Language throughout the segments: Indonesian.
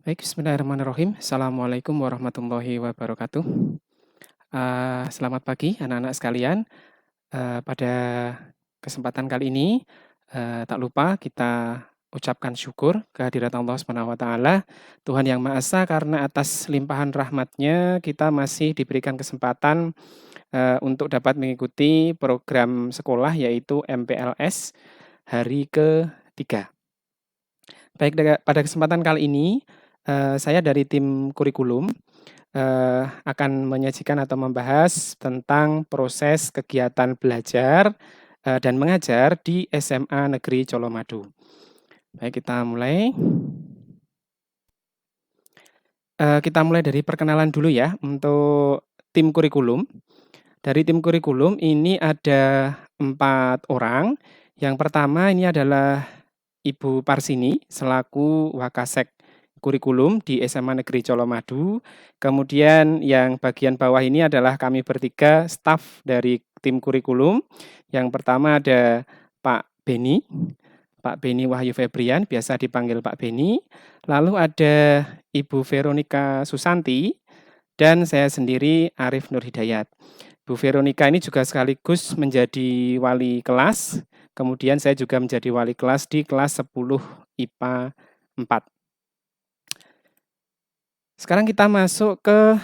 Baik, bismillahirrahmanirrahim. Assalamualaikum warahmatullahi wabarakatuh. Selamat pagi anak-anak sekalian. Pada kesempatan kali ini, tak lupa kita ucapkan syukur kehadirat Allah Subhanahu wa taala, Tuhan Yang Maha Esa, karena atas limpahan rahmat-Nya kita masih diberikan kesempatan, untuk dapat mengikuti program sekolah yaitu MPLS hari ketiga. Baik, pada kesempatan kali ini, saya dari tim kurikulum, akan menyajikan atau membahas tentang proses kegiatan belajar, dan mengajar di SMA Negeri Colomadu. Baik, kita mulai. Kita mulai dari perkenalan dulu ya untuk tim kurikulum. Dari tim kurikulum ini ada 4 orang. Yang pertama ini adalah Ibu Parsini selaku Wakasek Kurikulum di SMA Negeri Colomadu. Kemudian yang bagian bawah ini adalah kami bertiga staf dari tim kurikulum. Yang pertama ada Pak Beni Wahyu Febrian, biasa dipanggil Pak Beni. Lalu ada Ibu Veronica Susanti dan saya sendiri Arif Nur Hidayat. Bu Veronica ini juga sekaligus menjadi wali kelas. Kemudian saya juga menjadi wali kelas di kelas 10 IPA 4. Sekarang kita masuk ke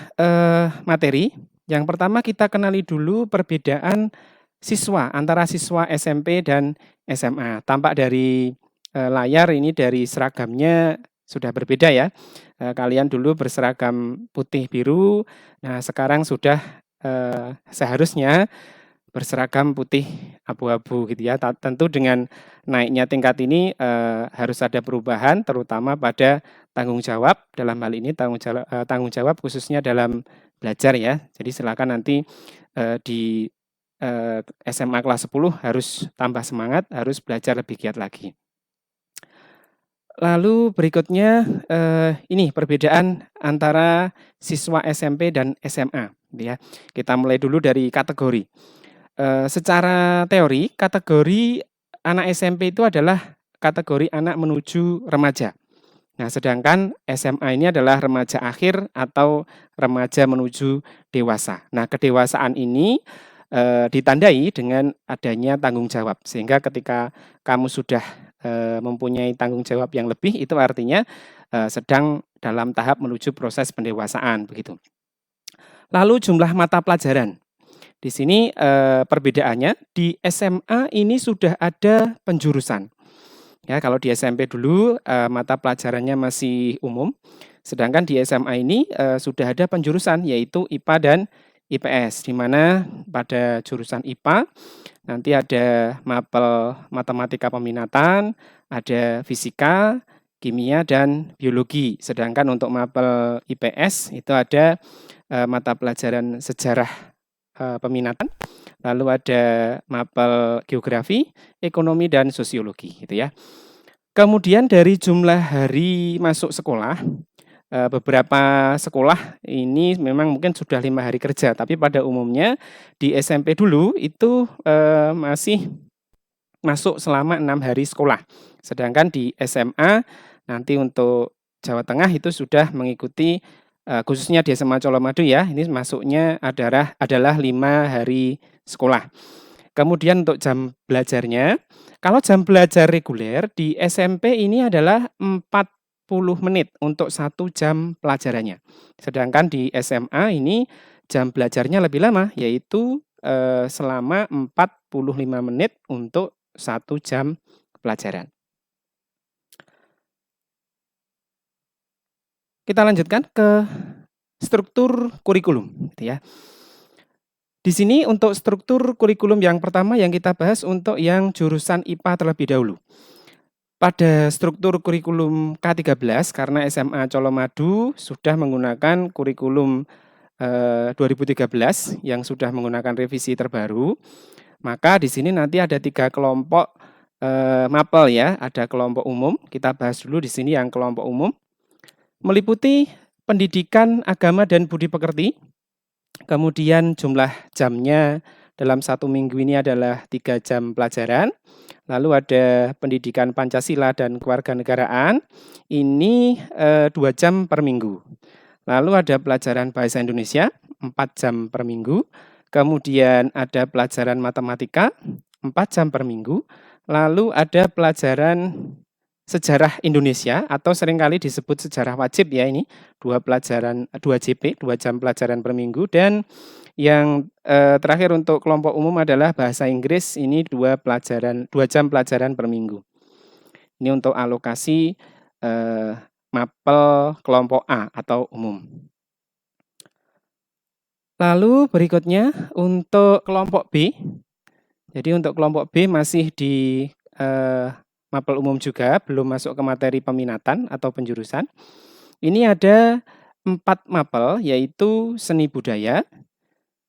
materi. Yang pertama kita kenali dulu perbedaan siswa antara siswa SMP dan SMA. Tampak dari layar ini dari seragamnya sudah berbeda ya. Kalian dulu berseragam putih biru. Nah, sekarang sudah seharusnya berseragam putih abu-abu gitu ya. Tentu dengan naiknya tingkat ini harus ada perubahan terutama pada tanggung jawab. Dalam hal ini tanggung jawab khususnya dalam belajar ya. Jadi silakan nanti di SMA kelas 10 harus tambah semangat, harus belajar lebih giat lagi. Lalu berikutnya ini perbedaan antara siswa SMP dan SMA gitu ya. Kita mulai dulu dari kategori. Secara teori, kategori anak SMP itu adalah kategori anak menuju remaja. Nah, sedangkan SMA ini adalah remaja akhir atau remaja menuju dewasa. Nah, kedewasaan ini ditandai dengan adanya tanggung jawab. Sehingga ketika kamu sudah mempunyai tanggung jawab yang lebih, itu artinya sedang dalam tahap menuju proses pendewasaan begitu. Lalu jumlah mata pelajaran. Di sini perbedaannya di SMA ini sudah ada penjurusan. Ya, kalau di SMP dulu mata pelajarannya masih umum, sedangkan di SMA ini sudah ada penjurusan yaitu IPA dan IPS, di mana pada jurusan IPA nanti ada mapel matematika peminatan, ada fisika, kimia, dan biologi. Sedangkan untuk mapel IPS itu ada mata pelajaran sejarah peminatan, lalu ada mapel geografi, ekonomi, dan sosiologi gitu ya. Kemudian dari jumlah hari masuk sekolah, beberapa sekolah ini memang mungkin sudah 5 hari kerja, tapi pada umumnya di SMP dulu itu masih masuk selama 6 hari sekolah. Sedangkan di SMA nanti untuk Jawa Tengah itu sudah mengikuti khususnya di SMA Colomadu ya, ini masuknya adalah 5 hari sekolah. Kemudian untuk jam belajarnya, kalau jam belajar reguler di SMP ini adalah 40 menit untuk 1 jam pelajarannya. Sedangkan di SMA ini jam belajarnya lebih lama, yaitu selama 45 menit untuk 1 jam pelajaran. Kita lanjutkan ke struktur kurikulum, gitu ya. Di sini untuk struktur kurikulum yang pertama yang kita bahas untuk yang jurusan IPA terlebih dahulu. Pada struktur kurikulum K13 karena SMA Colomadu sudah menggunakan kurikulum 2013 yang sudah menggunakan revisi terbaru, maka di sini nanti ada 3 kelompok mapel ya, ada kelompok umum. Kita bahas dulu di sini yang kelompok umum. Meliputi pendidikan agama dan budi pekerti. Kemudian jumlah jamnya dalam 1 minggu ini adalah 3 jam pelajaran. lalu ada pendidikan Pancasila dan kewarganegaraan, ini 2 jam per minggu. Lalu ada pelajaran bahasa Indonesia 4 jam per minggu, kemudian ada pelajaran matematika 4 jam per minggu, lalu ada pelajaran sejarah Indonesia atau seringkali disebut sejarah wajib ya ini, 2 JP, 2 jam pelajaran per minggu, dan yang terakhir untuk kelompok umum adalah bahasa Inggris, ini 2 jam pelajaran per minggu. Ini untuk alokasi mapel kelompok A atau umum. Lalu berikutnya untuk kelompok B. Jadi untuk kelompok B masih di mapel umum juga, belum masuk ke materi peminatan atau penjurusan. Ini ada 4 mapel, yaitu seni budaya,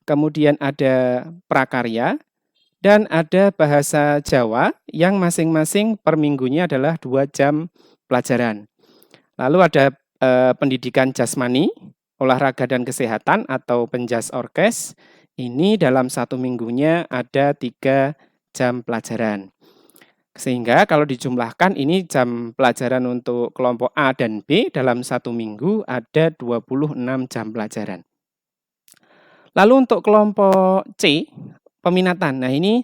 kemudian ada prakarya, dan ada bahasa Jawa yang masing-masing per minggunya adalah 2 jam pelajaran. Lalu ada pendidikan jasmani, olahraga dan kesehatan atau penjas orkes. Ini dalam 1 minggunya ada 3 jam pelajaran. Sehingga kalau dijumlahkan ini jam pelajaran untuk kelompok A dan B dalam 1 minggu ada 26 jam pelajaran. Lalu untuk kelompok C, peminatan. Nah ini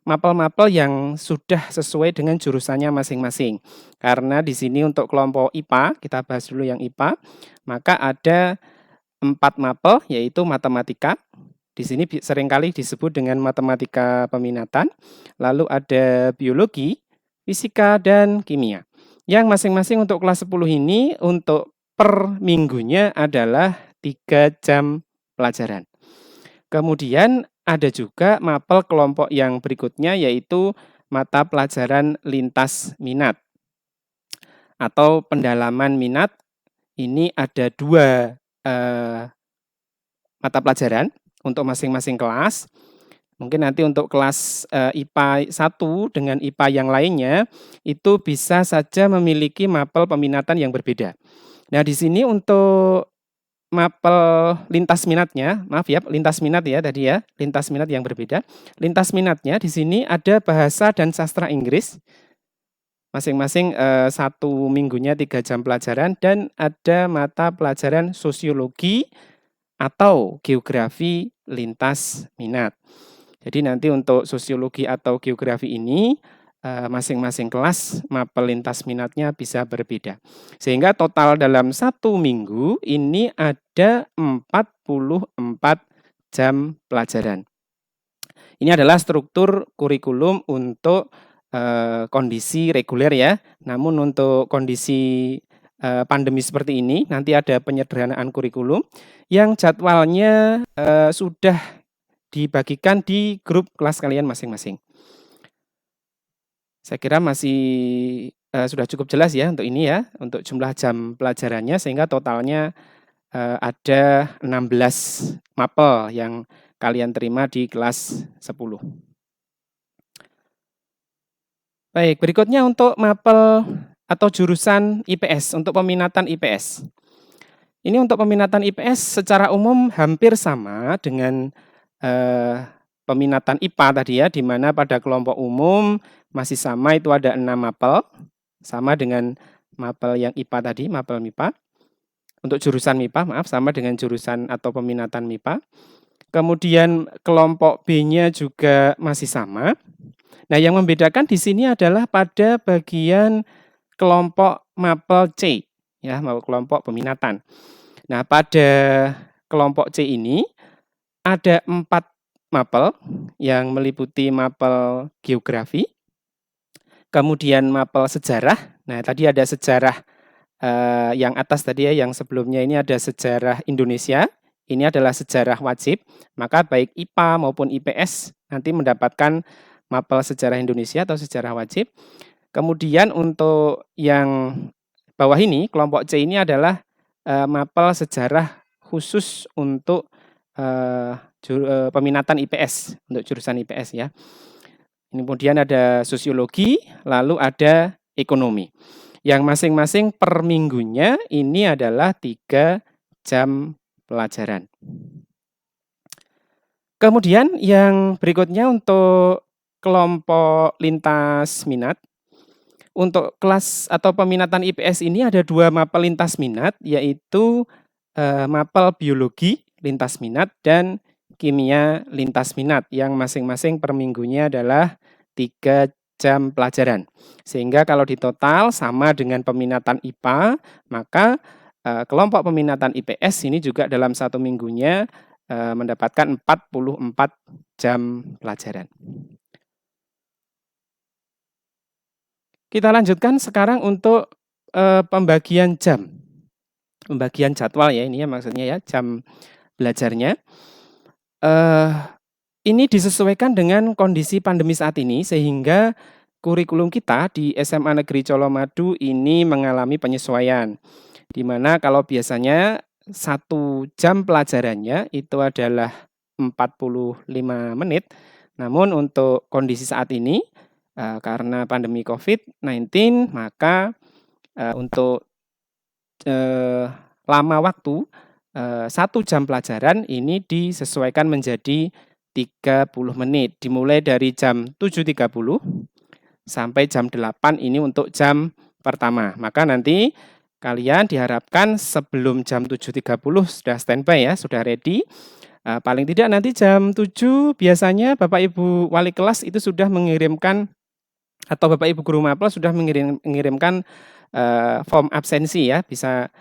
mapel-mapel yang sudah sesuai dengan jurusannya masing-masing. Karena di sini untuk kelompok IPA, kita bahas dulu yang IPA, maka ada 4 mapel yaitu matematika. Di sini seringkali disebut dengan matematika peminatan. Lalu ada biologi, fisika, dan kimia. Yang masing-masing untuk kelas 10 ini untuk per minggunya adalah 3 jam pelajaran. Kemudian ada juga mapel kelompok yang berikutnya yaitu mata pelajaran lintas minat atau pendalaman minat. Ini ada 2 mata pelajaran untuk masing-masing kelas. Mungkin nanti untuk kelas IPA 1 dengan IPA yang lainnya itu bisa saja memiliki mapel peminatan yang berbeda. Nah, di sini untuk mapel lintas minatnya, maaf ya, lintas minat ya tadi ya, lintas minat yang berbeda. Lintas minatnya di sini ada bahasa dan sastra Inggris. Masing-masing 1 minggunya 3 jam pelajaran, dan ada mata pelajaran sosiologi atau geografi lintas minat. Jadi nanti untuk sosiologi atau geografi ini masing-masing kelas mapel lintas minatnya bisa berbeda. Sehingga total dalam 1 minggu ini ada 44 jam pelajaran. Ini adalah struktur kurikulum untuk kondisi reguler ya. Namun untuk kondisi pandemi seperti ini nanti ada penyederhanaan kurikulum yang jadwalnya sudah dibagikan di grup kelas kalian masing-masing. Saya kira masih sudah cukup jelas ya untuk ini ya, untuk jumlah jam pelajarannya, sehingga totalnya ada 16 mapel yang kalian terima di kelas 10. Baik, berikutnya untuk mapel atau jurusan IPS, untuk peminatan IPS. Ini untuk peminatan IPS secara umum hampir sama dengan peminatan IPA tadi ya, di mana pada kelompok umum masih sama, itu ada 6 mapel, sama dengan mapel yang IPA tadi, mapel MIPA. Untuk jurusan MIPA, maaf, sama dengan jurusan atau peminatan MIPA. Kemudian kelompok B-nya juga masih sama. Nah, yang membedakan di sini adalah pada bagian kelompok mapel C, ya, kelompok peminatan. Nah, pada kelompok C ini ada 4 mapel yang meliputi mapel geografi, kemudian mapel sejarah. Nah, tadi ada sejarah yang atas tadi ya, yang sebelumnya ini ada sejarah Indonesia. Ini adalah sejarah wajib, maka baik IPA maupun IPS nanti mendapatkan mapel sejarah Indonesia atau sejarah wajib. Kemudian untuk yang bawah ini, kelompok C ini adalah mapel sejarah khusus untuk peminatan IPS, untuk jurusan IPS ya. Kemudian ada sosiologi, lalu ada ekonomi. Yang masing-masing per minggunya ini adalah 3 jam pelajaran. Kemudian yang berikutnya untuk kelompok lintas minat. Untuk kelas atau peminatan IPS ini ada 2 mapel lintas minat, yaitu, mapel biologi lintas minat dan kimia lintas minat, yang masing-masing per minggunya adalah 3 jam pelajaran. Sehingga kalau ditotal sama dengan peminatan IPA, maka, kelompok peminatan IPS ini juga dalam 1 minggunya, mendapatkan 44 jam pelajaran. Kita lanjutkan sekarang untuk, pembagian jam. Pembagian jadwal ya ini ya maksudnya ya, jam belajarnya. Ini disesuaikan dengan kondisi pandemi saat ini sehingga kurikulum kita di SMA Negeri Colomadu ini mengalami penyesuaian. Di mana kalau biasanya 1 jam pelajarannya itu adalah 45 menit, namun untuk kondisi saat ini karena pandemi COVID-19, maka untuk lama waktu 1 jam pelajaran ini disesuaikan menjadi 30 menit, dimulai dari jam 7.30 sampai jam 8 ini untuk jam pertama. Maka nanti kalian diharapkan sebelum jam 7.30 sudah standby ya, sudah ready. Paling tidak nanti jam 7 biasanya Bapak Ibu wali kelas itu sudah mengirimkan atau Bapak Ibu guru mapel sudah mengirimkan form absensi ya, bisa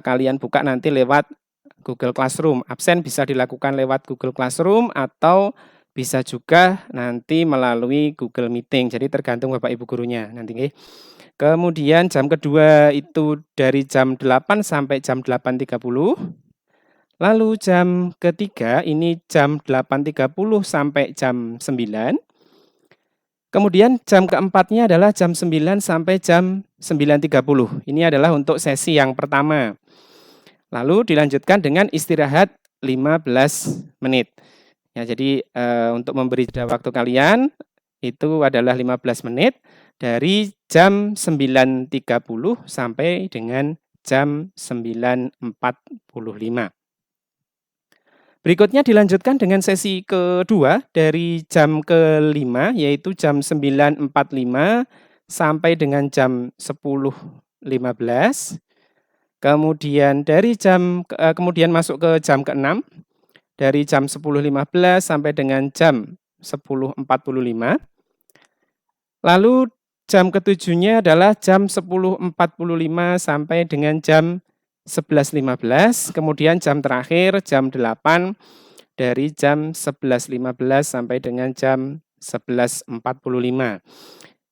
kalian buka nanti lewat Google Classroom. Absen bisa dilakukan lewat Google Classroom atau bisa juga nanti melalui Google Meeting. Jadi tergantung Bapak Ibu gurunya nanti nggih. Kemudian jam kedua itu dari jam 8 sampai jam 8.30. Lalu jam ketiga ini jam 8.30 sampai jam 9. Kemudian jam keempatnya adalah jam 9 sampai jam 9.30. Ini adalah untuk sesi yang pertama. Lalu dilanjutkan dengan istirahat 15 menit. Ya, jadi untuk memberi jeda waktu kalian itu adalah 15 menit dari jam 9.30 sampai dengan jam 9.45. Berikutnya dilanjutkan dengan sesi kedua dari jam ke-5 yaitu jam 9.45 sampai dengan jam 10.15. Kemudian kemudian masuk ke jam ke-6 dari jam 10.15 sampai dengan jam 10.45. Lalu jam ke-7-nya adalah jam 10.45 sampai dengan jam 11.15, kemudian jam terakhir jam 8 dari jam 11.15 sampai dengan jam 11.45.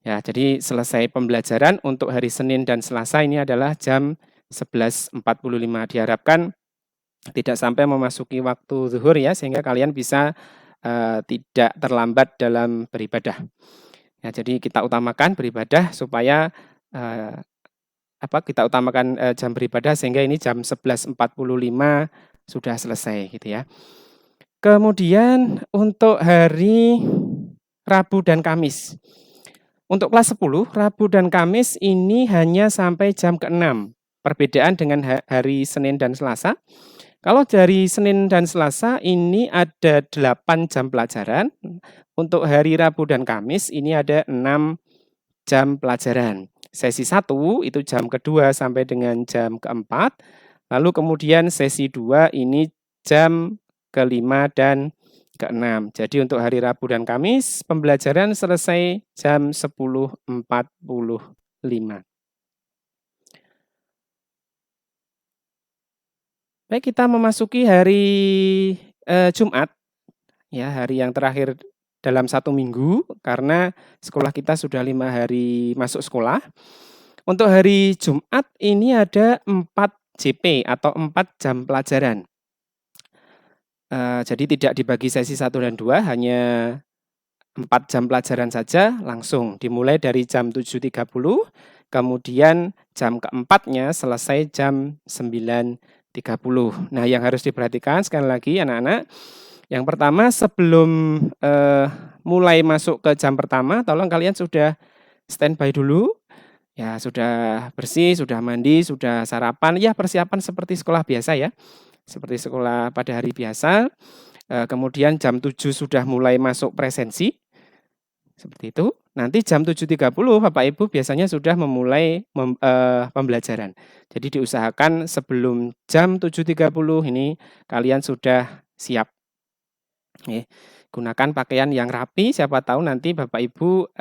Ya, jadi selesai pembelajaran untuk hari Senin dan Selasa ini adalah jam 11.45. Diharapkan tidak sampai memasuki waktu zuhur ya, sehingga kalian bisa tidak terlambat dalam beribadah. Ya, jadi kita utamakan beribadah supaya kita utamakan jam beribadah sehingga ini jam 11.45 sudah selesai gitu ya. Kemudian untuk hari Rabu dan Kamis. Untuk kelas 10, Rabu dan Kamis ini hanya sampai jam ke-6. Perbedaan dengan hari Senin dan Selasa. Kalau dari Senin dan Selasa ini ada 8 jam pelajaran. Untuk hari Rabu dan Kamis ini ada 6 jam pelajaran. Sesi 1 itu jam kedua sampai dengan jam ke-4. Lalu kemudian sesi 2 ini jam ke-5 dan ke-6. Jadi untuk hari Rabu dan Kamis pembelajaran selesai jam 10.45. Baik, kita memasuki hari Jumat. Ya, hari yang terakhir dalam 1 minggu karena sekolah kita sudah 5 hari masuk sekolah. Untuk hari Jumat ini ada 4 JP atau 4 jam pelajaran. Jadi tidak dibagi sesi 1 dan 2, hanya 4 jam pelajaran saja langsung dimulai dari jam 7.30, kemudian jam keempatnya selesai jam 9.30. Nah, yang harus diperhatikan sekali lagi anak-anak, yang pertama sebelum mulai masuk ke jam pertama, tolong kalian sudah standby dulu. Ya, sudah bersih, sudah mandi, sudah sarapan, ya persiapan seperti sekolah biasa ya. Seperti sekolah pada hari biasa. Kemudian jam 7 sudah mulai masuk presensi. Seperti itu. Nanti jam 7.30 Bapak Ibu biasanya sudah memulai pembelajaran. Jadi diusahakan sebelum jam 7.30 ini kalian sudah siap. Gunakan pakaian yang rapi, siapa tahu nanti Bapak Ibu,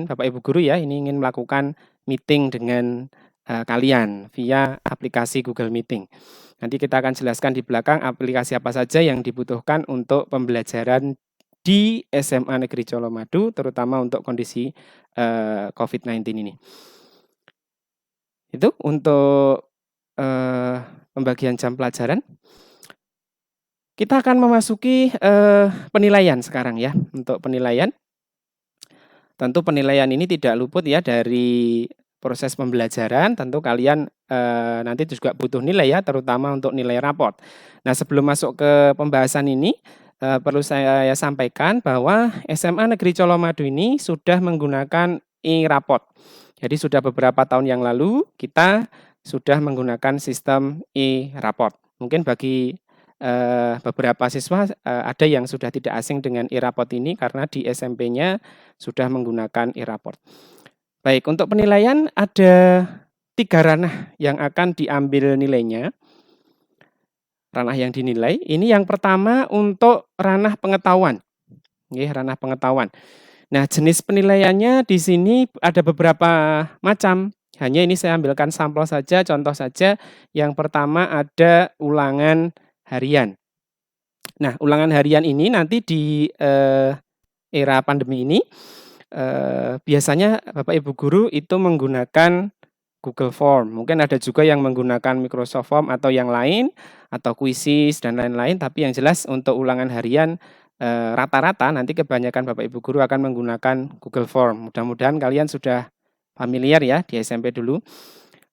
Bapak Ibu guru ya, ini ingin melakukan meeting dengan, kalian via aplikasi Google Meeting. Nanti kita akan jelaskan di belakang aplikasi apa saja yang dibutuhkan untuk pembelajaran di SMA Negeri Colomadu, terutama untuk kondisi, COVID-19 ini. Itu untuk, pembagian jam pelajaran. Kita akan memasuki, penilaian sekarang ya. Untuk penilaian, tentu penilaian ini tidak luput ya dari proses pembelajaran, tentu kalian, nanti juga butuh nilai ya, terutama untuk nilai raport. Nah, sebelum masuk ke pembahasan ini, perlu saya sampaikan bahwa SMA Negeri Colomadu ini sudah menggunakan e-raport. Jadi sudah beberapa tahun yang lalu kita sudah menggunakan sistem e-raport. Mungkin bagi, beberapa siswa, ada yang sudah tidak asing dengan e-raport ini karena di SMP-nya sudah menggunakan e-raport. Baik, untuk penilaian ada 3 ranah yang akan diambil nilainya. Ranah yang dinilai, ini yang pertama untuk ranah pengetahuan. Ranah pengetahuan. Nah, jenis penilaiannya di sini ada beberapa macam. Hanya ini saya ambilkan sampel saja, contoh saja. Yang pertama ada ulangan harian. Nah, ulangan harian ini nanti di era pandemi ini biasanya Bapak Ibu guru itu menggunakan Google Form. Mungkin ada juga yang menggunakan Microsoft Form atau yang lain, atau Quizzes dan lain-lain. Tapi yang jelas untuk ulangan harian rata-rata nanti kebanyakan Bapak Ibu guru akan menggunakan Google Form. Mudah-mudahan kalian sudah familiar ya di SMP dulu.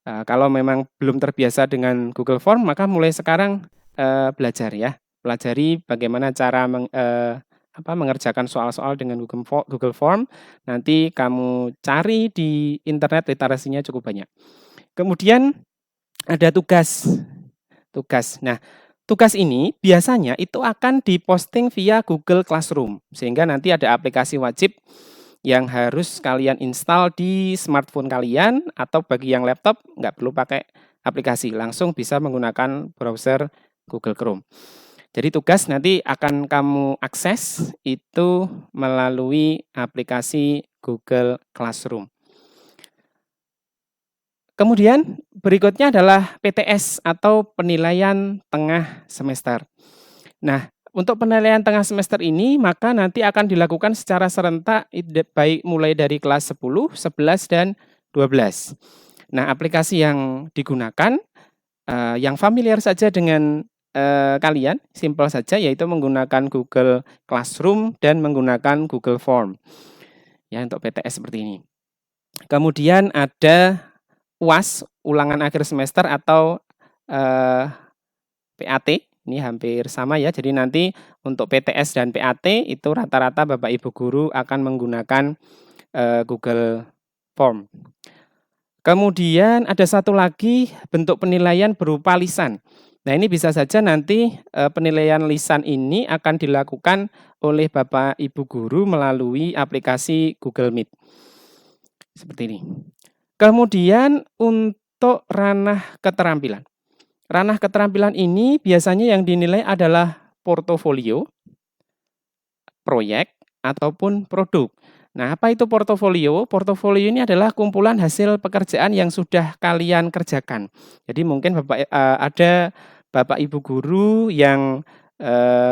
Kalau memang belum terbiasa dengan Google Form, maka mulai sekarang belajar ya. Pelajari bagaimana cara mengerjakan soal-soal dengan Google Form. Nanti kamu cari di internet, literasinya cukup banyak. Kemudian ada tugas. Nah, tugas ini biasanya itu akan diposting via Google Classroom. Sehingga nanti ada aplikasi wajib yang harus kalian install di smartphone kalian, atau bagi yang laptop nggak perlu pakai aplikasi, langsung bisa menggunakan browser Google Chrome. Jadi tugas nanti akan kamu akses itu melalui aplikasi Google Classroom. Kemudian berikutnya adalah PTS atau penilaian tengah semester. Nah, untuk penilaian tengah semester ini maka nanti akan dilakukan secara serentak baik mulai dari kelas 10, 11, dan 12. Nah, aplikasi yang digunakan yang familiar saja dengan kalian, simpel saja, yaitu menggunakan Google Classroom dan menggunakan Google Form. Ya, untuk PTS seperti ini. Kemudian ada UAS, ulangan akhir semester, atau PAT. Ini hampir sama ya. Jadi nanti untuk PTS dan PAT itu rata-rata Bapak Ibu guru akan menggunakan Google Form. Kemudian ada satu lagi bentuk penilaian berupa lisan. Nah, ini bisa saja nanti penilaian lisan ini akan dilakukan oleh Bapak Ibu guru melalui aplikasi Google Meet. Seperti ini. Kemudian untuk ranah keterampilan. Ranah keterampilan ini biasanya yang dinilai adalah portofolio, proyek, ataupun produk. Nah, apa itu portofolio? Portofolio ini adalah kumpulan hasil pekerjaan yang sudah kalian kerjakan. Jadi mungkin ada Bapak Ibu guru yang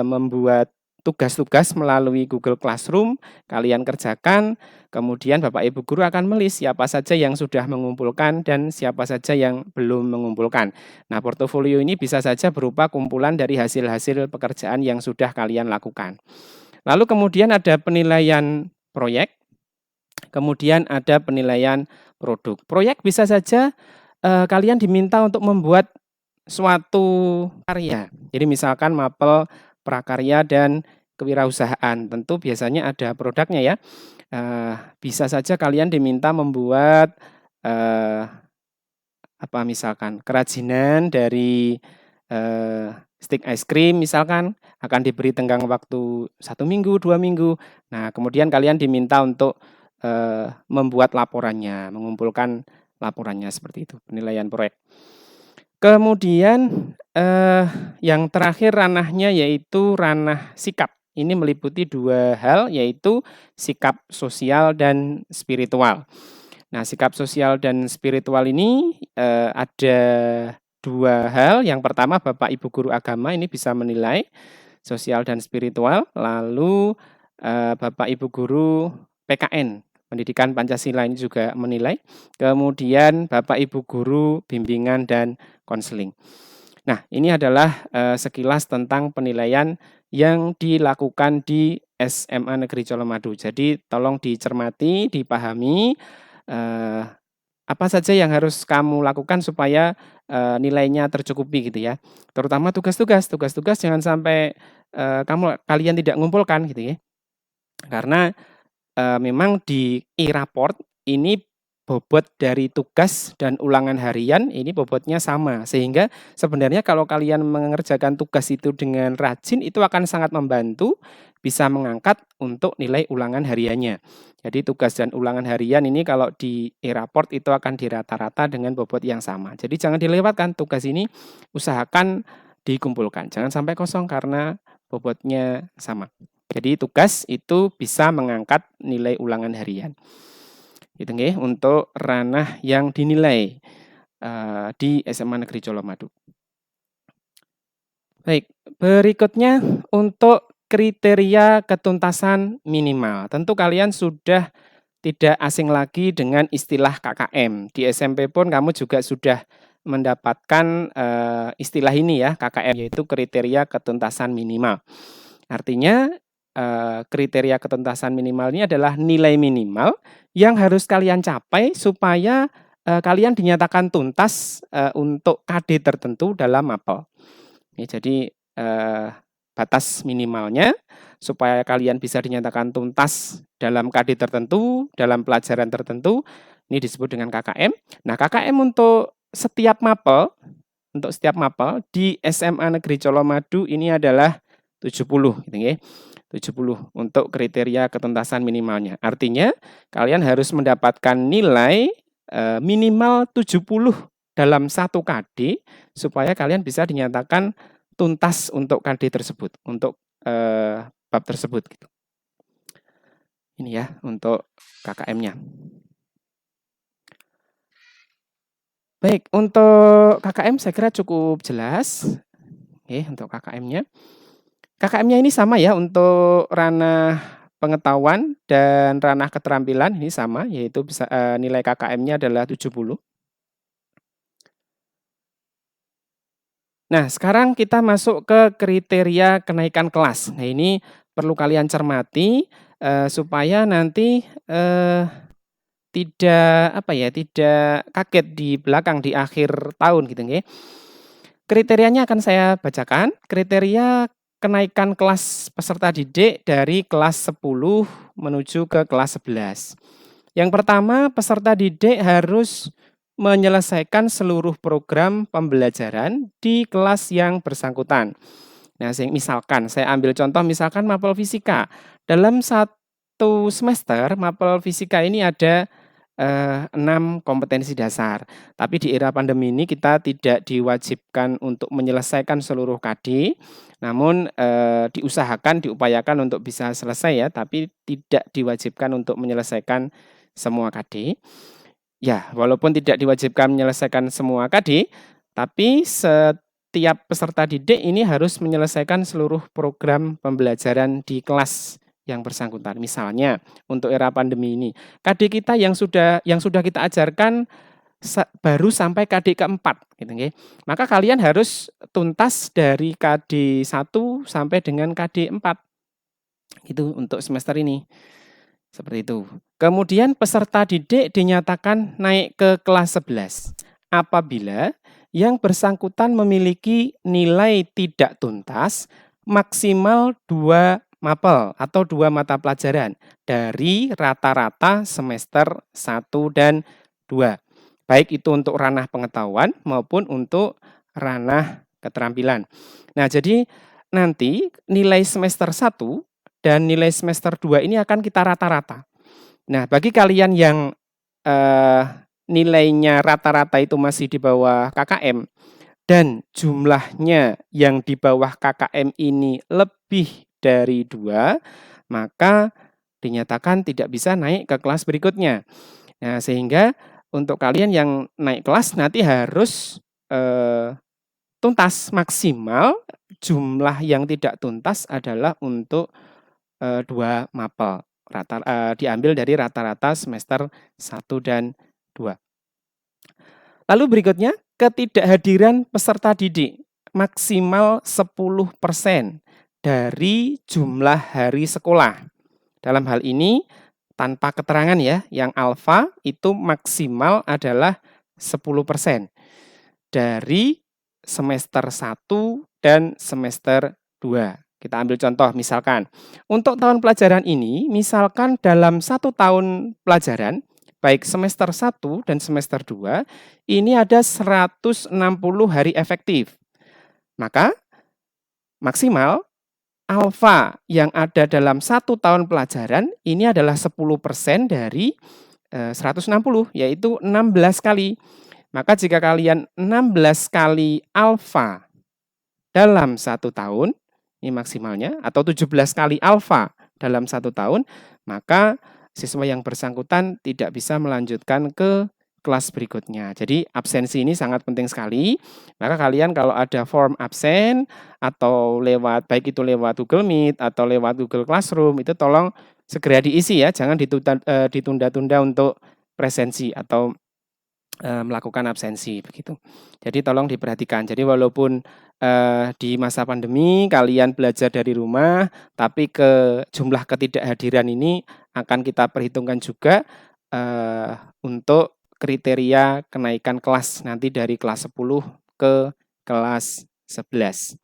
membuat tugas-tugas melalui Google Classroom, kalian kerjakan, kemudian Bapak Ibu guru akan melist siapa saja yang sudah mengumpulkan dan siapa saja yang belum mengumpulkan. Nah, portofolio ini bisa saja berupa kumpulan dari hasil-hasil pekerjaan yang sudah kalian lakukan. Lalu kemudian ada penilaian proyek, kemudian ada penilaian produk. Proyek bisa saja kalian diminta untuk membuat suatu karya. Jadi misalkan mapel prakarya dan kewirausahaan, tentu biasanya ada produknya ya. Bisa saja kalian diminta membuat misalkan kerajinan dari stick ice cream misalkan, akan diberi tenggang waktu 1 minggu, 2 minggu. Nah, kemudian kalian diminta untuk membuat laporannya, mengumpulkan laporannya seperti itu, penilaian proyek. Kemudian yang terakhir ranahnya yaitu ranah sikap. Ini meliputi 2 hal, yaitu sikap sosial dan spiritual. Nah, sikap sosial dan spiritual ini ada 2 hal. Yang pertama, Bapak Ibu guru agama ini bisa menilai sosial dan spiritual. Lalu Bapak Ibu guru PKN, Pendidikan Pancasila ini juga menilai. Kemudian Bapak Ibu guru bimbingan dan konseling. Nah, ini adalah sekilas tentang penilaian yang dilakukan di SMA Negeri Colomadu. Jadi tolong dicermati, dipahami apa saja yang harus kamu lakukan supaya nilainya tercukupi gitu ya. Terutama tugas-tugas jangan sampai kalian tidak mengumpulkan gitu ya. Karena memang di e-raport ini bobot dari tugas dan ulangan harian ini bobotnya sama. Sehingga sebenarnya kalau kalian mengerjakan tugas itu dengan rajin itu akan sangat membantu bisa mengangkat untuk nilai ulangan hariannya. Jadi tugas dan ulangan harian ini kalau di e-raport itu akan dirata-rata dengan bobot yang sama. Jadi jangan dilewatkan tugas ini, usahakan dikumpulkan. Jangan sampai kosong karena bobotnya sama. Jadi tugas itu bisa mengangkat nilai ulangan harian. Itu nggih untuk ranah yang dinilai di SMA Negeri Colomadu. Baik, berikutnya untuk kriteria ketuntasan minimal. Tentu kalian sudah tidak asing lagi dengan istilah KKM. Di SMP pun kamu juga sudah mendapatkan istilah ini ya, KKM, yaitu kriteria ketuntasan minimal. Artinya kriteria ketuntasan minimal ini adalah nilai minimal yang harus kalian capai supaya kalian dinyatakan tuntas untuk KD tertentu dalam mapel. Jadi batas minimalnya supaya kalian bisa dinyatakan tuntas dalam KD tertentu, dalam pelajaran tertentu, ini disebut dengan KKM. Nah, KKM untuk setiap mapel di SMA Negeri Colomadu ini adalah 70 gitu ya. 70 untuk kriteria ketuntasan minimalnya. Artinya kalian harus mendapatkan nilai minimal 70 dalam 1 KD supaya kalian bisa dinyatakan tuntas untuk KD tersebut, untuk bab tersebut gitu. Ini ya untuk KKM-nya. Baik, untuk KKM saya kira cukup jelas. Oke, untuk KKM-nya. KKM-nya ini sama ya untuk ranah pengetahuan dan ranah keterampilan ini sama, yaitu bisa nilai KKM-nya adalah 70. Nah, sekarang kita masuk ke kriteria kenaikan kelas. Nah, ini perlu kalian cermati supaya nanti tidak kaget di belakang di akhir tahun gitu nggih. Kriterianya akan saya bacakan. Kriteria kenaikan kelas peserta didik dari kelas 10 menuju ke kelas 11. Yang pertama, peserta didik harus menyelesaikan seluruh program pembelajaran di kelas yang bersangkutan. Nah, misalkan saya ambil contoh misalkan mapel fisika. Dalam 1 semester mapel fisika ini ada 6 kompetensi dasar. Tapi di era pandemi ini kita tidak diwajibkan untuk menyelesaikan seluruh KD, namun diupayakan untuk bisa selesai ya, tapi tidak diwajibkan untuk menyelesaikan semua KD. Ya, walaupun tidak diwajibkan menyelesaikan semua KD, tapi setiap peserta didik ini harus menyelesaikan seluruh program pembelajaran di kelas yang bersangkutan. Misalnya untuk era pandemi ini, KD kita yang sudah kita ajarkan baru sampai KD keempat, gitu nggih. Maka kalian harus tuntas dari KD 1 sampai dengan KD 4. Itu untuk semester ini. Seperti itu. Kemudian peserta didik dinyatakan naik ke kelas 11 apabila yang bersangkutan memiliki nilai tidak tuntas maksimal 2 mapel atau 2 mata pelajaran dari rata-rata semester 1 dan 2. Baik itu untuk ranah pengetahuan maupun untuk ranah keterampilan. Nah, jadi nanti nilai semester 1 dan nilai semester 2 ini akan kita rata-rata. Nah, bagi kalian yang nilainya rata-rata itu masih di bawah KKM dan jumlahnya yang di bawah KKM ini lebih dari 2, maka dinyatakan tidak bisa naik ke kelas berikutnya. Nah, sehingga untuk kalian yang naik kelas nanti harus tuntas maksimal. Jumlah yang tidak tuntas adalah untuk 2 mapel. Diambil dari rata-rata semester 1 dan 2. Lalu berikutnya, ketidakhadiran peserta didik maksimal 10% dari jumlah hari sekolah. Dalam hal ini tanpa keterangan ya, yang alfa itu maksimal adalah 10% dari semester 1 dan semester 2. Kita ambil contoh misalkan, untuk tahun pelajaran ini, misalkan dalam 1 tahun pelajaran, baik semester 1 dan semester 2, ini ada 160 hari efektif. Maka maksimal alfa yang ada dalam 1 tahun pelajaran ini adalah 10% dari 160, yaitu 16 kali. Maka jika kalian 16 kali alfa dalam 1 tahun, ini maksimalnya, atau 17 kali alfa dalam 1 tahun, maka siswa yang bersangkutan tidak bisa melanjutkan ke kelas berikutnya. Jadi absensi ini sangat penting sekali. Maka kalian kalau ada form absen atau baik itu lewat Google Meet atau lewat Google Classroom, itu tolong segera diisi ya, jangan ditunda-tunda untuk presensi atau melakukan absensi begitu. Jadi tolong diperhatikan. Jadi walaupun di masa pandemi kalian belajar dari rumah, tapi jumlah ketidakhadiran ini akan kita perhitungkan juga untuk kriteria kenaikan kelas nanti dari kelas 10 ke kelas 11.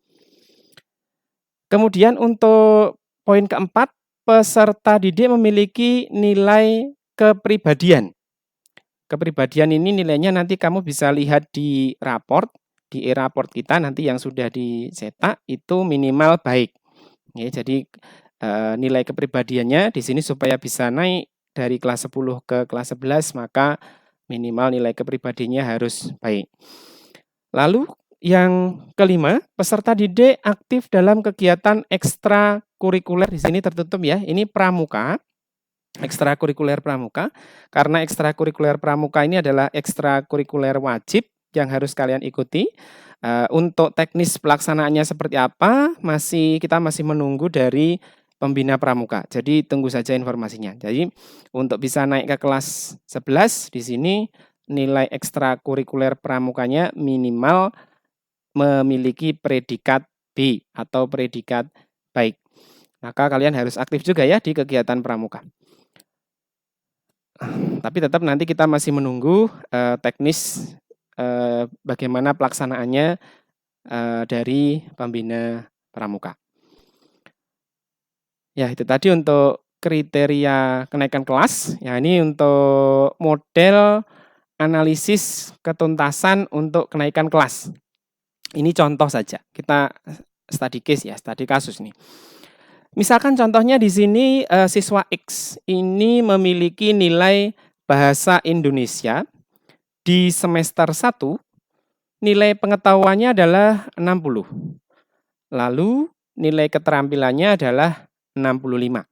Kemudian untuk poin keempat, peserta didik memiliki nilai kepribadian. Kepribadian ini nilainya nanti kamu bisa lihat di raport, di e-raport kita nanti yang sudah dicetak itu minimal baik. Ya, jadi nilai kepribadiannya di sini supaya bisa naik dari kelas 10 ke kelas 11 maka minimal nilai kepribadiannya harus baik. Lalu yang kelima, peserta didik aktif dalam kegiatan ekstrakurikuler, di sini tertutup ya. Ini pramuka. Ekstrakurikuler pramuka, karena ekstrakurikuler pramuka ini adalah ekstrakurikuler wajib yang harus kalian ikuti. Untuk teknis pelaksanaannya seperti apa, kita masih menunggu dari pembina pramuka. Jadi tunggu saja informasinya. Jadi untuk bisa naik ke kelas 11 di sini nilai ekstrakurikuler pramukanya minimal memiliki predikat B atau predikat baik. Maka kalian harus aktif juga ya di kegiatan pramuka. Tapi tetap nanti kita masih menunggu teknis bagaimana pelaksanaannya dari pembina pramuka. Ya, itu tadi untuk kriteria kenaikan kelas. Ya, ini untuk model analisis ketuntasan untuk kenaikan kelas. Ini contoh saja. Kita study case ya, study kasus nih. Misalkan contohnya di sini siswa X ini memiliki nilai bahasa Indonesia di semester 1, nilai pengetahuannya adalah 60. Lalu nilai keterampilannya adalah 65.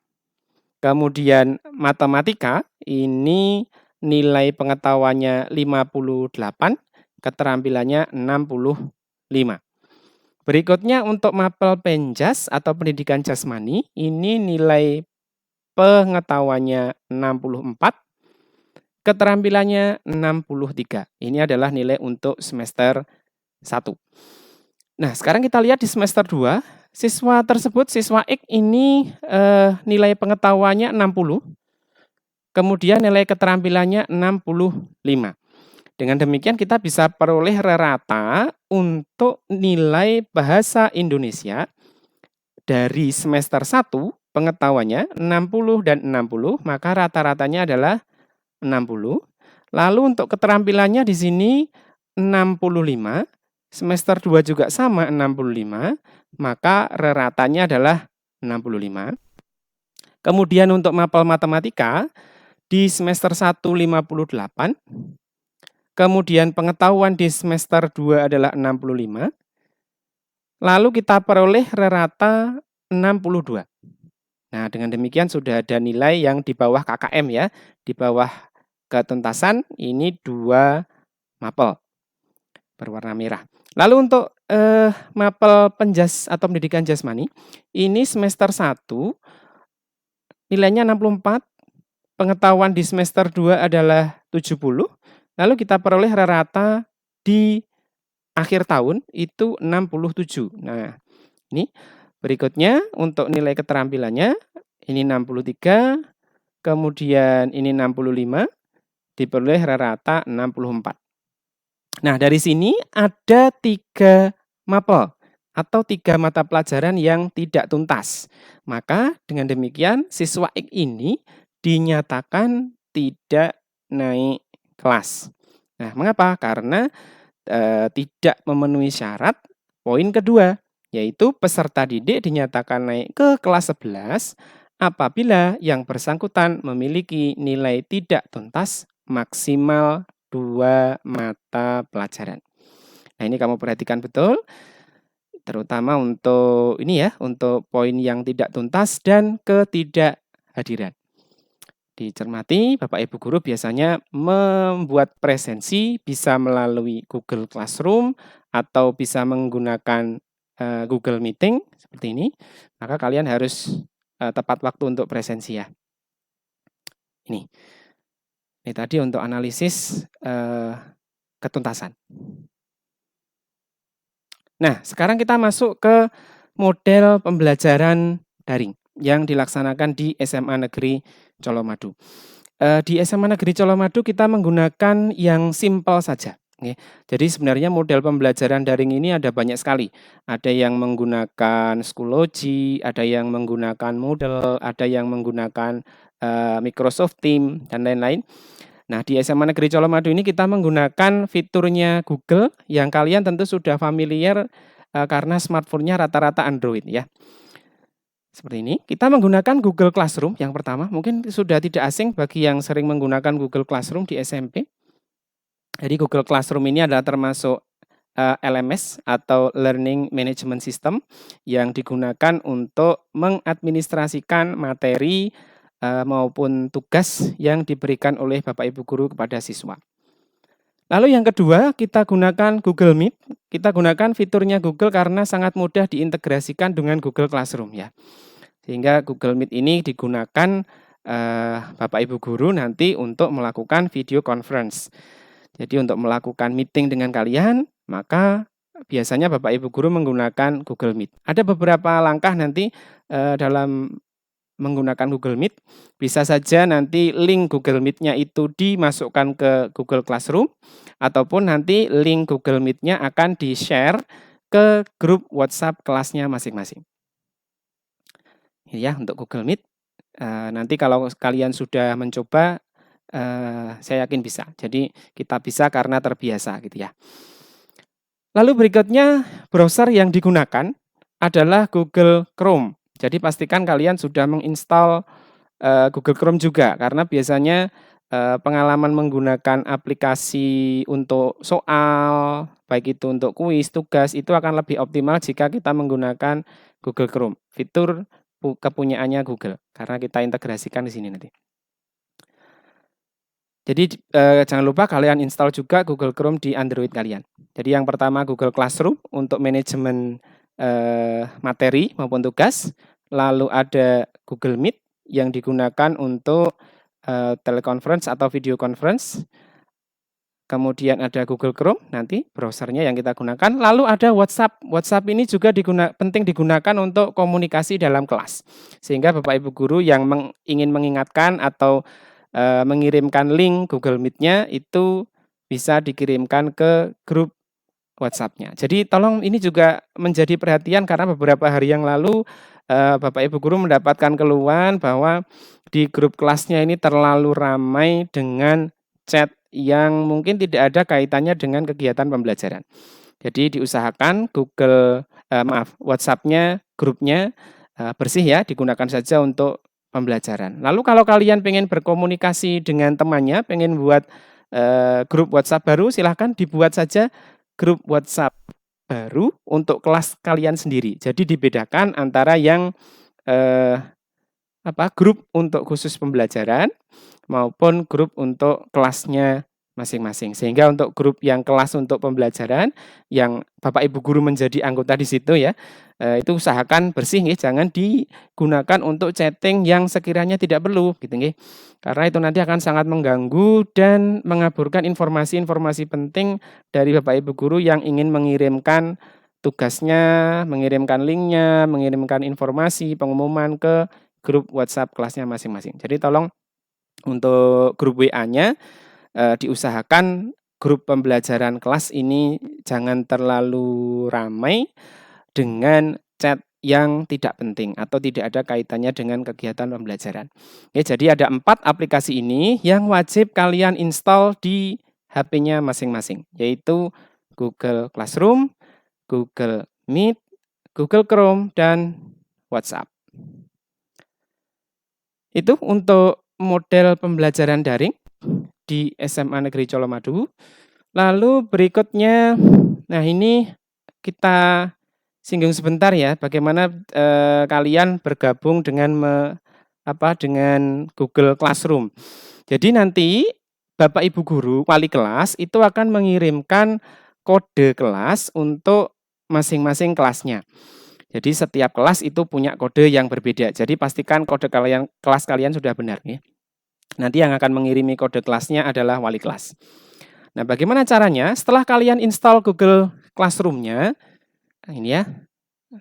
Kemudian matematika ini nilai pengetahuannya 58, keterampilannya 65. Berikutnya untuk mapel penjas atau pendidikan jasmani, ini nilai pengetahuannya 64, keterampilannya 63. Ini adalah nilai untuk semester 1. Nah, sekarang kita lihat di semester 2, siswa tersebut, siswa X ini nilai pengetahuannya 60, kemudian nilai keterampilannya 65. Dengan demikian kita bisa peroleh rata untuk nilai bahasa Indonesia dari semester 1 pengetahuannya 60 dan 60, maka rata-ratanya adalah 60. Lalu untuk keterampilannya di sini 65 semester 2 juga sama 65, maka reratanya adalah 65. Kemudian untuk mapel matematika, di semester 1 58, kemudian pengetahuan di semester 2 adalah 65, lalu kita peroleh rerata 62. Nah, dengan demikian sudah ada nilai yang di bawah KKM ya, di bawah ketuntasan, ini 2 mapel berwarna merah. Lalu untuk mapel penjas atau pendidikan jasmani, ini semester 1 nilainya 64, pengetahuan di semester 2 adalah 70, lalu kita peroleh rata di akhir tahun itu 67. Nah, ini berikutnya untuk nilai keterampilannya, ini 63, kemudian ini 65, diperoleh rata 64. Nah, dari sini ada 3 mapel atau 3 mata pelajaran yang tidak tuntas. Maka dengan demikian siswa X ini dinyatakan tidak naik kelas. Nah, mengapa? Karena tidak memenuhi syarat poin kedua, yaitu peserta didik dinyatakan naik ke kelas 11 apabila yang bersangkutan memiliki nilai tidak tuntas maksimal 2 mata pelajaran. Nah, ini kamu perhatikan betul, terutama untuk ini ya, untuk poin yang tidak tuntas dan ketidakhadiran. Dicermati, Bapak Ibu Guru biasanya membuat presensi bisa melalui Google Classroom atau bisa menggunakan Google Meeting seperti ini. Maka kalian harus tepat waktu untuk presensi ya. Ini tadi untuk analisis ketuntasan. Nah, sekarang kita masuk ke model pembelajaran daring yang dilaksanakan di SMA Negeri Colomadu. Di SMA Negeri Colomadu kita menggunakan yang simpel saja. Jadi sebenarnya model pembelajaran daring ini ada banyak sekali. Ada yang menggunakan Schoology, ada yang menggunakan Moodle, ada yang menggunakan Microsoft Teams, dan lain-lain. Nah, di SMA Negeri Colomadu ini kita menggunakan fiturnya Google yang kalian tentu sudah familiar karena smartphone-nya rata-rata Android ya. Seperti ini, kita menggunakan Google Classroom yang pertama, mungkin sudah tidak asing bagi yang sering menggunakan Google Classroom di SMP. Jadi Google Classroom ini adalah termasuk LMS atau Learning Management System yang digunakan untuk mengadministrasikan materi maupun tugas yang diberikan oleh Bapak Ibu Guru kepada siswa. Lalu yang kedua, kita gunakan Google Meet. Kita gunakan fiturnya Google karena sangat mudah diintegrasikan dengan Google Classroom ya. Sehingga Google Meet ini digunakan Bapak Ibu Guru nanti untuk melakukan video conference. Jadi untuk melakukan meeting dengan kalian, maka biasanya Bapak Ibu Guru menggunakan Google Meet. Ada beberapa langkah nanti dalam menggunakan Google Meet. Bisa saja nanti link Google Meet-nya itu dimasukkan ke Google Classroom, ataupun nanti link Google Meet-nya akan di-share ke grup WhatsApp kelasnya masing-masing. Ya, untuk Google Meet. Nanti kalau kalian sudah mencoba, saya yakin bisa. Jadi kita bisa karena terbiasa gitu ya. Lalu berikutnya browser yang digunakan adalah Google Chrome. Jadi pastikan kalian sudah menginstal Google Chrome juga, karena biasanya pengalaman menggunakan aplikasi untuk soal, baik itu untuk kuis, tugas, itu akan lebih optimal jika kita menggunakan Google Chrome. Fitur kepunyaannya Google, karena kita integrasikan di sini nanti. Jadi jangan lupa kalian install juga Google Chrome di Android kalian. Jadi yang pertama Google Classroom untuk manajemen materi maupun tugas, lalu ada Google Meet yang digunakan untuk teleconference atau video conference, kemudian ada Google Chrome nanti browsernya yang kita gunakan, lalu ada WhatsApp. WhatsApp ini juga penting digunakan untuk komunikasi dalam kelas, sehingga Bapak Ibu Guru yang ingin mengingatkan atau mengirimkan link Google Meet-nya itu bisa dikirimkan ke grup WhatsApp-nya. Jadi tolong ini juga menjadi perhatian karena beberapa hari yang lalu Bapak Ibu Guru mendapatkan keluhan bahwa di grup kelasnya ini terlalu ramai dengan chat yang mungkin tidak ada kaitannya dengan kegiatan pembelajaran. Jadi diusahakan WhatsApp-nya, grupnya bersih ya, digunakan saja untuk pembelajaran. Lalu kalau kalian pengen berkomunikasi dengan temannya, pengen buat grup WhatsApp baru, silahkan dibuat saja grup WhatsApp baru untuk kelas kalian sendiri. Jadi dibedakan antara yang grup untuk khusus pembelajaran maupun grup untuk kelasnya masing-masing. Sehingga untuk grup yang kelas untuk pembelajaran yang Bapak Ibu guru menjadi anggota di situ ya, itu usahakan bersih nggih, jangan digunakan untuk chatting yang sekiranya tidak perlu gitu nggih. Karena itu nanti akan sangat mengganggu dan mengaburkan informasi-informasi penting dari Bapak Ibu guru yang ingin mengirimkan tugasnya, mengirimkan linknya, mengirimkan informasi, pengumuman ke grup WhatsApp kelasnya masing-masing. Jadi tolong untuk grup WA-nya diusahakan grup pembelajaran kelas ini jangan terlalu ramai dengan chat yang tidak penting atau tidak ada kaitannya dengan kegiatan pembelajaran. Ya, jadi ada 4 aplikasi ini yang wajib kalian install di HP-nya masing-masing, yaitu Google Classroom, Google Meet, Google Chrome, dan WhatsApp. Itu untuk model pembelajaran daring di SMA Negeri Colomadu. Lalu berikutnya, nah ini kita singgung sebentar ya, bagaimana kalian bergabung dengan dengan Google Classroom. Jadi nanti Bapak Ibu guru, wali kelas itu akan mengirimkan kode kelas untuk masing-masing kelasnya. Jadi setiap kelas itu punya kode yang berbeda. Jadi pastikan kode kelas kalian sudah benar ya. Nanti yang akan mengirimi kode kelasnya adalah wali kelas. Nah, bagaimana caranya? Setelah kalian install Google Classroom-nya, ini ya,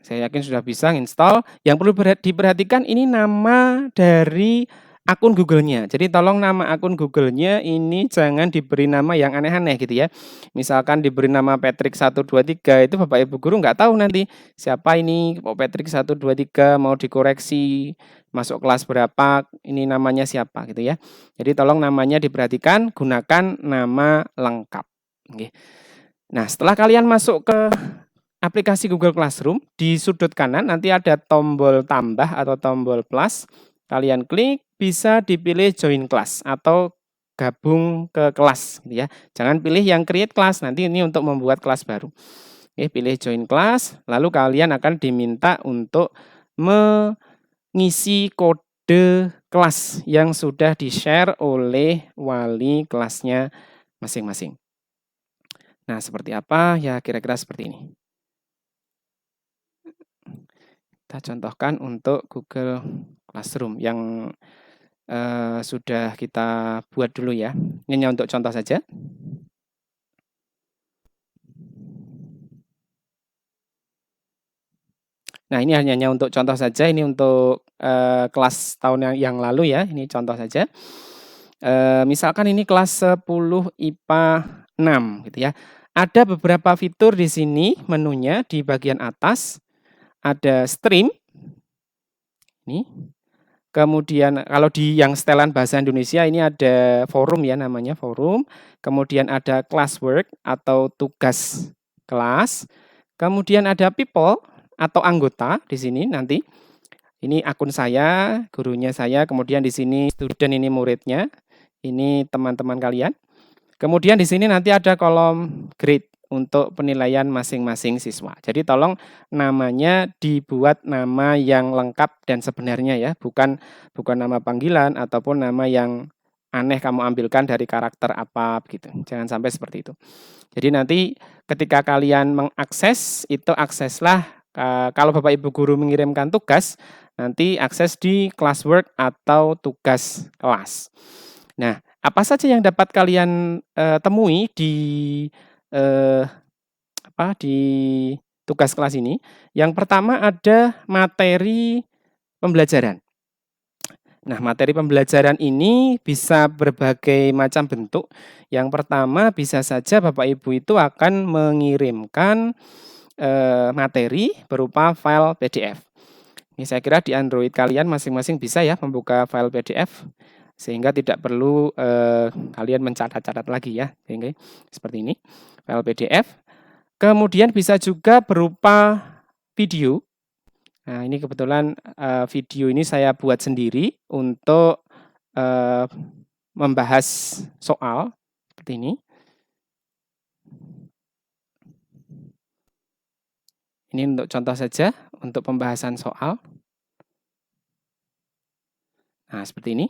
saya yakin sudah bisa install. Yang perlu diperhatikan ini nama dari akun Google-nya. Jadi tolong nama akun Google-nya ini jangan diberi nama yang aneh-aneh gitu ya. Misalkan diberi nama Patrick 123 itu Bapak Ibu guru nggak tahu nanti siapa ini Patrick 123 mau dikoreksi masuk kelas berapa, ini namanya siapa gitu ya. Jadi tolong namanya diperhatikan, gunakan nama lengkap. Oke. Nah, setelah kalian masuk ke aplikasi Google Classroom, di sudut kanan nanti ada tombol tambah atau tombol plus. Kalian klik, bisa dipilih join class atau gabung ke kelas gitu ya. Jangan pilih yang create class, nanti ini untuk membuat kelas baru. Oke, pilih join class, lalu kalian akan diminta untuk mengisi kode kelas yang sudah di-share oleh wali kelasnya masing-masing. Nah, seperti apa? Ya, kira-kira seperti ini. Kita contohkan untuk Google Classroom yang sudah kita buat dulu ya. Ini hanya untuk contoh saja. Nah, ini hanya untuk contoh saja. Ini untuk kelas tahun yang lalu ya. Ini contoh saja. Misalkan ini kelas 10 IPA 6 gitu ya. Ada beberapa fitur di sini menunya di bagian atas. Ada stream. Ini. Kemudian kalau di yang setelan bahasa Indonesia ini ada forum ya namanya forum. Kemudian ada classwork atau tugas kelas. Kemudian ada people atau anggota di sini nanti. Ini akun saya, gurunya saya, kemudian di sini student ini muridnya. Ini teman-teman kalian. Kemudian di sini nanti ada kolom grade untuk penilaian masing-masing siswa. Jadi tolong namanya dibuat nama yang lengkap dan sebenarnya ya, bukan nama panggilan ataupun nama yang aneh kamu ambilkan dari karakter apa gitu. Jangan sampai seperti itu. Jadi nanti ketika kalian mengakses, itu akseslah kalau Bapak Ibu guru mengirimkan tugas, nanti akses di classwork atau tugas kelas. Nah, apa saja yang dapat kalian temui di di tugas kelas ini? Yang pertama ada materi pembelajaran. Nah, materi pembelajaran ini bisa berbagai macam bentuk. Yang pertama bisa saja Bapak Ibu itu akan mengirimkan materi berupa file PDF. Ini saya kira di Android kalian masing-masing bisa ya membuka file PDF sehingga tidak perlu kalian mencatat-catat lagi ya. Sehingga seperti ini, file PDF. Kemudian bisa juga berupa video. Nah, ini kebetulan, video ini saya buat sendiri untuk, eee, membahas soal seperti ini. Ini untuk contoh saja, untuk pembahasan soal. Nah, seperti ini.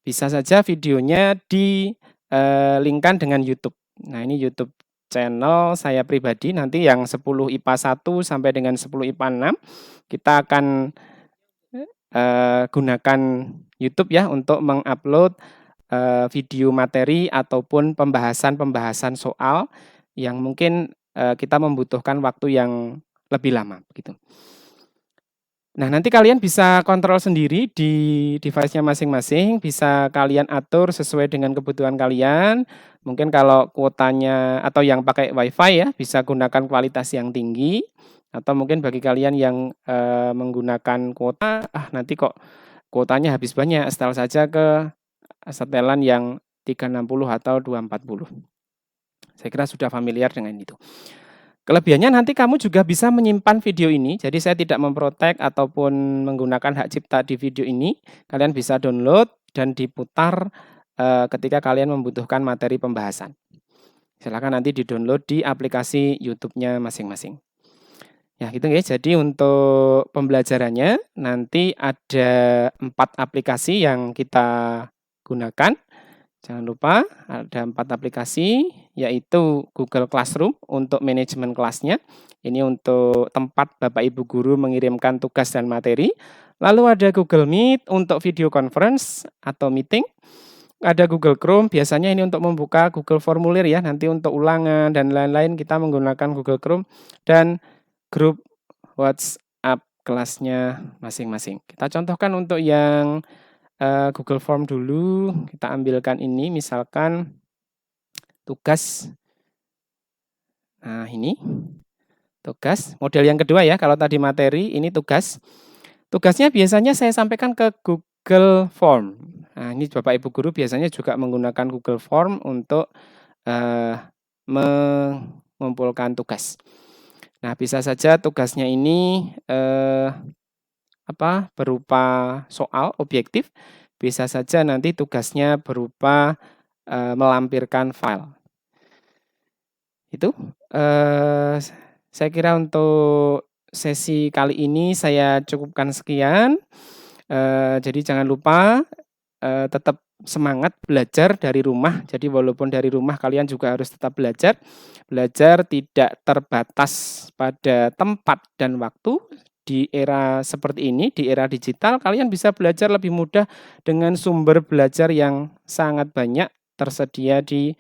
Bisa saja videonya di-link-kan dengan YouTube. Nah, ini YouTube channel saya pribadi, nanti yang 10 IPA 1 sampai dengan 10 IPA 6, kita akan, gunakan YouTube ya untuk mengupload, video materi ataupun pembahasan-pembahasan soal yang mungkin, kita membutuhkan waktu yang lebih lama, begitu. Nah, nanti kalian bisa kontrol sendiri di device-nya masing-masing, bisa kalian atur sesuai dengan kebutuhan kalian. Mungkin kalau kuotanya atau yang pakai WiFi ya, bisa gunakan kualitas yang tinggi, atau mungkin bagi kalian yang, menggunakan kuota, nanti kok kuotanya habis banyak, setel saja ke setelan yang 360 atau 240. Saya kira sudah familiar dengan itu. Kelebihannya nanti kamu juga bisa menyimpan video ini, jadi saya tidak memprotek ataupun menggunakan hak cipta di video ini. Kalian bisa download dan diputar, ketika kalian membutuhkan materi pembahasan. Silakan nanti di-download di aplikasi YouTube-nya masing-masing. Ya gitu ya, jadi untuk pembelajarannya nanti ada 4 aplikasi yang kita gunakan. Jangan lupa ada 4 aplikasi, yaitu Google Classroom untuk manajemen kelasnya. Ini untuk tempat Bapak Ibu guru mengirimkan tugas dan materi. Lalu ada Google Meet untuk video conference atau meeting. Ada Google Chrome, biasanya ini untuk membuka Google Formulir ya, nanti untuk ulangan dan lain-lain kita menggunakan Google Chrome. Dan grup WhatsApp kelasnya masing-masing. Kita contohkan untuk yang Google Form dulu, kita ambilkan ini misalkan tugas. Nah, ini tugas, model yang kedua ya, kalau tadi materi, ini tugas. Tugasnya biasanya saya sampaikan ke Google Form. Nah, ini Bapak Ibu guru biasanya juga menggunakan Google Form untuk mengumpulkan tugas. Nah, bisa saja tugasnya ini berupa soal objektif, bisa saja nanti tugasnya berupa melampirkan file. Itu saya kira untuk sesi kali ini saya cukupkan sekian. Jadi jangan lupa tetap semangat belajar dari rumah. Jadi walaupun dari rumah kalian juga harus tetap belajar. Belajar tidak terbatas pada tempat dan waktu. Di era seperti ini, di era digital, kalian bisa belajar lebih mudah dengan sumber belajar yang sangat banyak tersedia di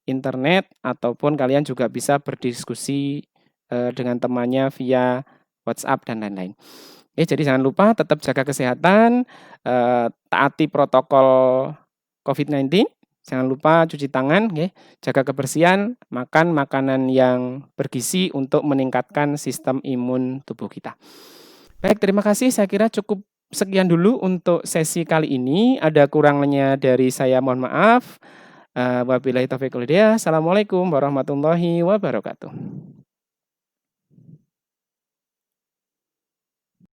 internet, ataupun kalian juga bisa berdiskusi dengan temannya via WhatsApp dan lain-lain. Jadi jangan lupa tetap jaga kesehatan, taati protokol COVID-19, jangan lupa cuci tangan, jaga kebersihan, makan makanan yang bergizi untuk meningkatkan sistem imun tubuh kita. Baik, terima kasih. Saya kira cukup sekian dulu untuk sesi kali ini. Ada kurangnya dari saya, mohon maaf. Wabillahi taufiq wal hidayah. Assalamualaikum warahmatullahi wabarakatuh.